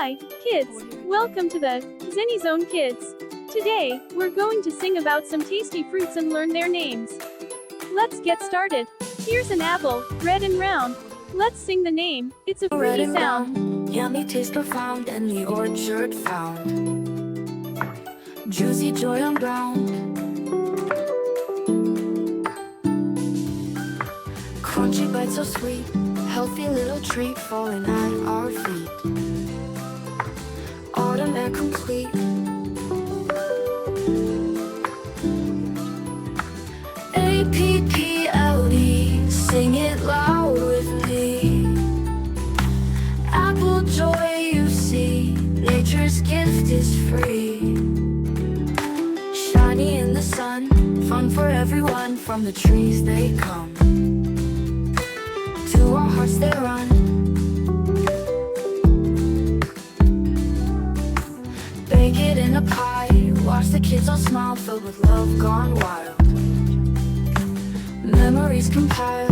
Hi, kids! Welcome to the Zenny Zone Kids. Today, we're going to sing about some tasty fruits and learn their names. Let's get started. Here's an apple, red and round. Let's sing the name. It's a fruity sound. Yummy taste profound in the orchard found. Juicy joy unbound. Crunchy bite so sweet. Healthy little treat falling at our feet. Autumn air complete. A-P-P-L-E, sing it loud with me. Apple joy you see, nature's gift is free. Shiny in the sun, fun for everyone. From the trees they come, to our hearts they run. Bake it in a pie, watch the kids all smile, filled with love gone wild. Memories compiled.